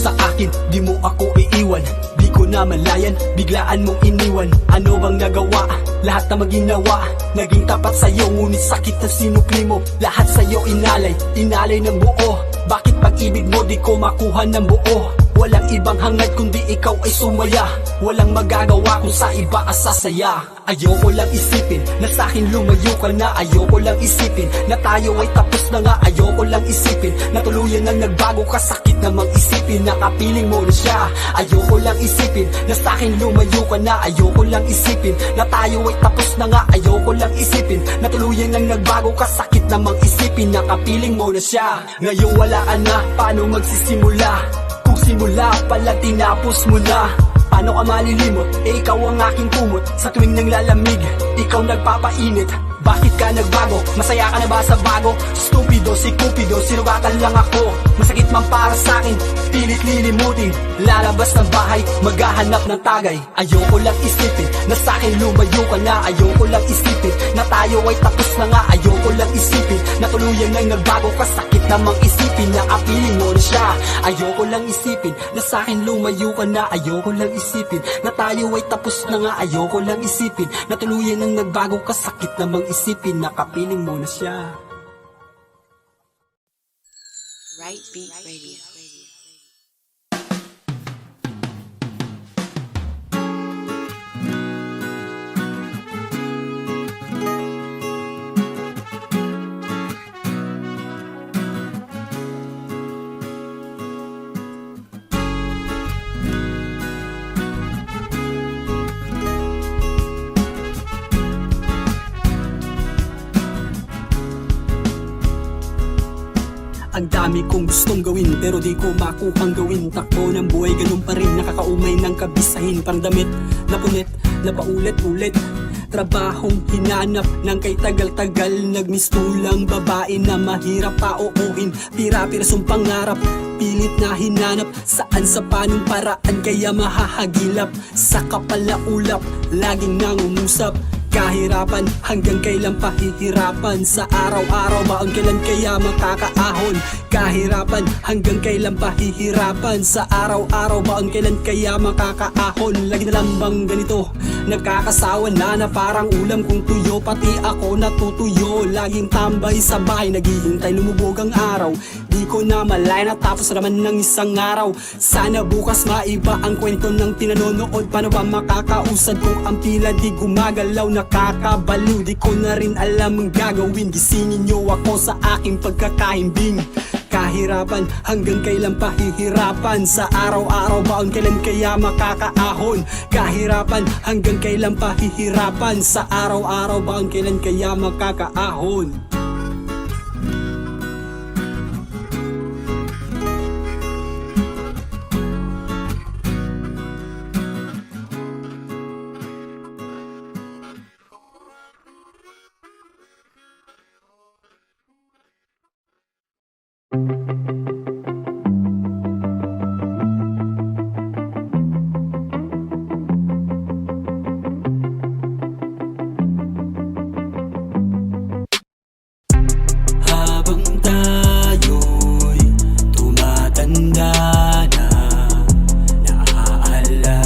sa akin, di mo ako iiwan. Di ko na malayan, biglaan mong iniwan. Ano bang nagawa? Lahat na maginawa. Naging tapat sa'yo, ngunit sakit na sinukli mo. Lahat sa'yo inalay, inalay ng buo. Bakit pag-ibig mo di ko makuha ng buo? Walang ibang hangad kundi ikaw ay sumaya. Walang magagawa kung sa iba asasaya. Ayoko lang isipin na sa'kin lumayo ka na. Ayoko lang isipin na tayo ay tapos na nga. Ayoko lang isipin na tuluyan nang nagbago ka. Sakit namang isipin na kapiling mo na siya. Ayoko lang isipin na sa'kin lumayo ka na. Ayoko lang isipin na tayo ay tapos na nga. Ayoko lang isipin na tuluyan nang nagbago ka. Sakit namang isipin na kapiling mo na siya. Ngayon wala ka na, paano magsisimula? Kung simula pala tinapos mo na, paano ka malilimot? Ikaw ang aking kumot. Sa tuwing nang lalamig, ikaw nagpapainit. Bakit ka nagbago? Masaya ka na ba sa bago? Stupido, si Cupido, sinugatan lang ako. Masakit man para sa'kin, pilit lilimutin. Lalabas ng bahay, maghahanap ng tagay. Ayoko lang isipin na sa'kin lumayo ka na. Ayoko lang isipin na tayo ay tapos na nga. Ayoko lang isipin na tuluyan nang nagbago ka. Sakit namang isipin na kapiling mo na siya. Ayoko lang isipin na sa'kin lumayo ka na. Ayoko lang isipin na tayo ay tapos na nga. Ayoko lang isipin na tuluyan nang nagbago ka. Sakit namang isipin na kapiling mo na siya. Right Beat Radio. Ang dami kong gustong gawin pero di ko makuhang gawin. Takbo ng buhay ganun pa rin, nakakaumay ng kabisahin. Parang damit na punit na paulit-ulit. Trabahong hinanap ng kay tagal-tagal. Nagmistulang babae na mahirap pauuhin. Pira-pirasong pangarap, pilit na hinanap. Saan sa panong paraan kaya mahahagilap. Sa kapalaulap, laging nangungusap. Kahirapan, hanggang kailan pahihirapan? Sa araw-araw ba ang kailan kaya makakaahon? Kahirapan, hanggang kailan pahihirapan? Sa araw-araw ba ang kailan kaya makakaahon? Lagi na lang bang ganito? Nagkakasawa na parang ulam kong tuyo. Pati ako natutuyo. Laging tambay sa bahay, naghihintay lumubog ang araw. Di ko na malay natapos naman ng isang araw. Sana bukas maiba ang kwento ng pinanonood. Paano ba makakausad kung ang pila di gumagalaw? Nakakabaliw, di ko na rin alam ang gagawin. Gisingin nyo ako sa aking pagkakahimbing. Kahirapan, hanggang kailan pahihirapan? Sa araw-araw ba ang kailan kaya makakaahon? Kahirapan, hanggang kailan pahihirapan? Sa araw-araw ba ang kailan kaya makakaahon? Habang tayo'y tumatanda na, naaalala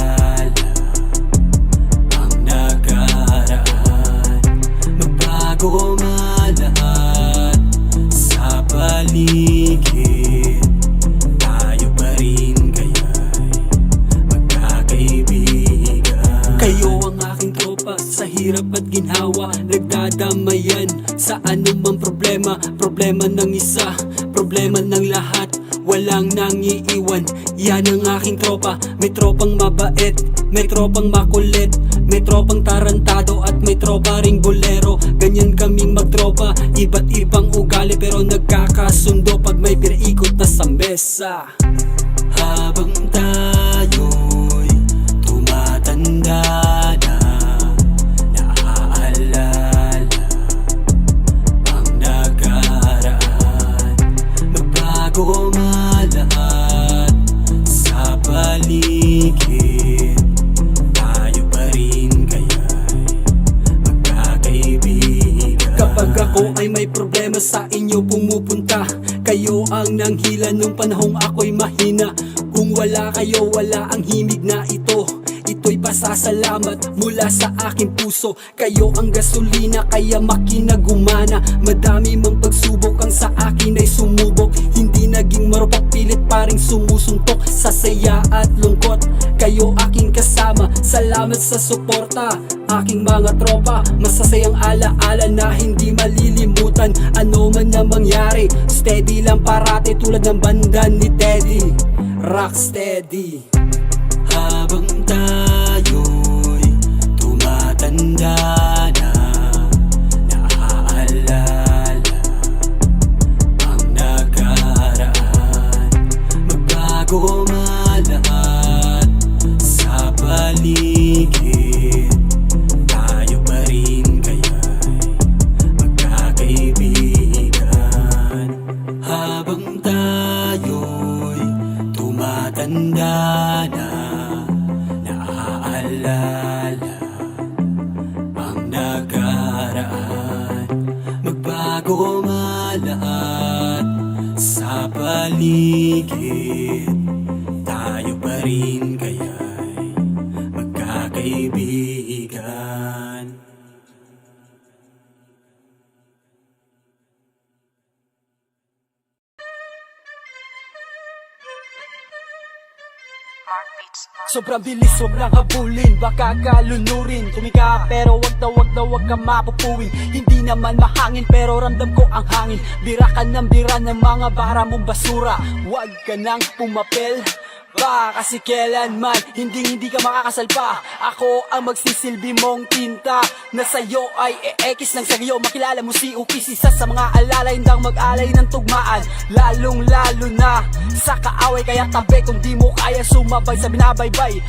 ang nakaraan. Magbago man lahat sa paligid, tayo pa rin kaya'y magkakaibigan. Kayo ang aking tropa sa hirap at ginhawa. Nagdadamayan sa anumang problema. Problema ng isa, problema ng lahat. Walang nangiiwan, yan ang aking tropa. May tropang mabait, may tropang makulit, may tropang tarantado at may tropa ring bolero. Ganyan kaming magtropa, iba't ibang ugali pero nagkakasundo pag may pinaikot na sa mesa. Habang tayo'y tumatanda na, naaalala ang nakaraan. Magbago man lahat sa paligid, tayo pa rin kaya'y magkakaibigan. Kapag ako ay may problema sa inyo pumupunta, kayo ang nanghila nung panahong ako'y mahina. Kung Kung wala kayo, wala ang himig na ito. Ito'y pasasalamat mula sa aking puso. Kayo ang gasolina, kaya makina gumana. Madami mang pagsubok, ang sa akin ay sumubok. Hindi naging marupok, pilit paring sumusuntok. Sa saya at lungkot, kayo aking kasama. Salamat sa suporta, aking mga tropa. Masasayang alaala na hindi malilimutan. Ano man na mangyari, steady lang parati. Tulad ng banda ni Teddy, rock steady. Habang tayo'y tumatanda na, naaalala ang nakaraan. Magbago malahat sa paligid, tayo pa rin kaya'y magkakaibigan. Habang tayo'y tumatanda na, naaalala ang nakaraan. Magbago malahat sa paligid, tayo pa rin kaya'y magkakaibigan. Sobrang bilis, wag lang habulin, baka kalunurin. Tumika pero wag ka mapupuwing. Hindi naman mahangin pero ramdam ko ang hangin. Bira ka ng bira ng mga bara mong basura. Wag ka nang pumapel ba, kasi kailanman hindi ka makakasalpa. Ako ang magsisilbi mong tinta na sa'yo ay e-ekis ng sagyo. Makilala mo si Ukis, isa sa mga alala, hindang mag-alay ng tugmaan. Lalong lalo na sa kaaway, kaya tabi kung di mo kaya sumabay sa binabaybay.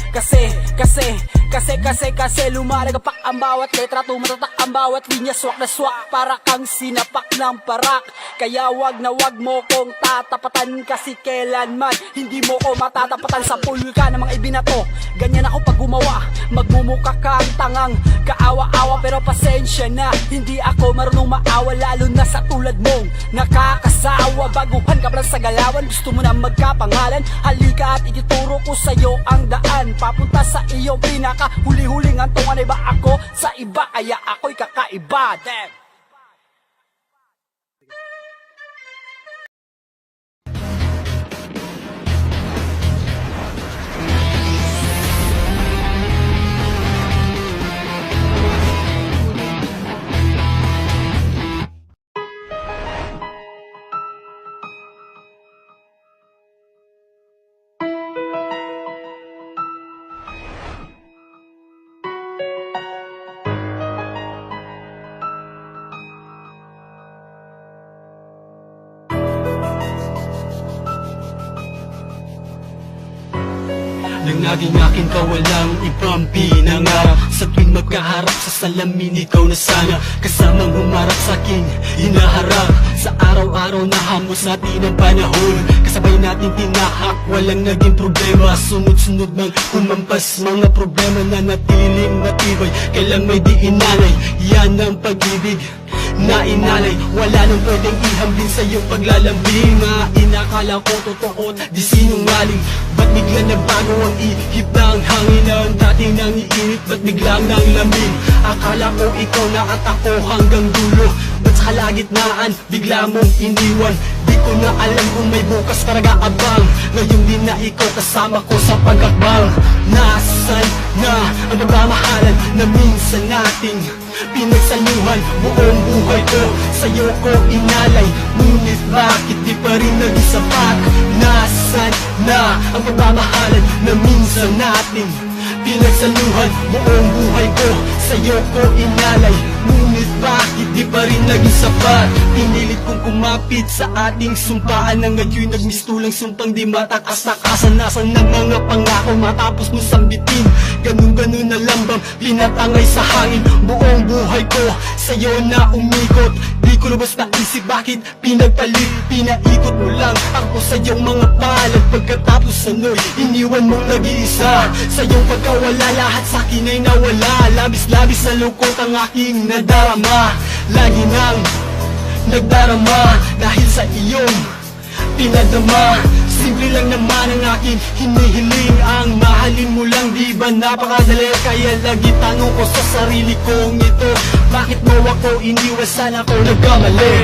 Kasi lumalagapak ang bawat letra, tumatatak ang bawat linya, swak na swak para kang sinapak ng parak. Kaya wag mo kong tatapatan, kasi kailanman hindi mo ko matatapatan. Sa pulka ng mga ibinato, ganyan ako pag gumawa. Magmumukha kang tangang kaawa-awa, pero pasensya na, hindi ako marunong maawa. Lalo na sa tulad mong nakakasawa. Baguhan ka pala sa galawan, gusto mo na magkapangalan. Halika at ituturo ko sa'yo ang daan papunta sa iyong pinaka huli-huling hantungan. Iba ako sa iba, kaya ako'y kakaiba. Damn! Nang naging akin ka, walang ibang pinangarap. Sa tuwing magkaharap sa salamin, ikaw na sana kasamang humarap sa aking hinaharap. Sa araw-araw na hamos natin ang panahon, kasabay natin tinahak, walang naging problema. Sunod-sunod mang kumampas mga problema na natiling matibay. Kailang may di inalay, yan ang pag-ibig na inalay. Wala nang pwedeng ihambing sa iyong paglalambing. Mga inakala ko totoo, di sinungaling. Ba't bigla nagbago ang ihip ng hangin? Ang dating nangiinit, ba't biglang nang lamig? Akala ko ikaw na at ako hanggang dulo. Ba't sa kalagitnaan, bigla mong iniwan? Di ko na alam kung may bukas para gaabang. Ngayon din na ikaw kasama ko sa pagkakbang. Nasaan na ang pagmamahalan na minsan nating pinagsaluhan? Buong buhay ko sa'yo ko inalay, ngunit bakit di pa rin naging sapat? Nasaan na ang pagmamahalan na minsan nating pinagsaluhan? Buong buhay ko sa'yo ko inalay, ngunit bakit di pa rin naging sapat? Pinilit kong kumapit sa ating sumpaan, na ngayon nagmistulang sumpang di matakas-takasan. Nasaan ang mga pangako matapos mo sambitin? Ganun-ganun na lang bang pinatangay sa hangin? Buong buhay ko sa'yo na umikot, di ko lubos na isip bakit pinagpalit. Pinaikot mo lang ako sa iyong mga palad. Pagkatapos ano'y iniwan mong nag-iisa. Sa iyong pagkawala lahat sa akin ay nawala. Labis-labis na lungkot ang aking nadarama. Lagi nang nagdarama dahil sa iyong pinadama. Simple lang naman ang aking hinihiling, ang mahalin mo lang, di ba napakadali? Kaya lagi tanong ko sa sarili kong ito, bakit mo ako iniwan? Sana ako nagkamali.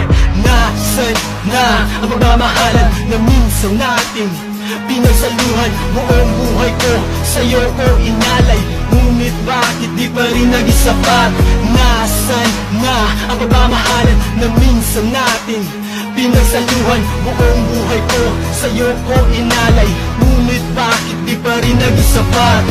Nasaan na ang pagmamahalan na minsan natin pinagsaluhan? Buong buhay ko sa'yo ko inalay, ngunit bakit di pa rin naging sapat? Nasaan na ang pagmamahalan na minsan natin pinagsaluhan? Buong buhay ko sa'yo ko inalay, ngunit bakit di pa rin naging sapat?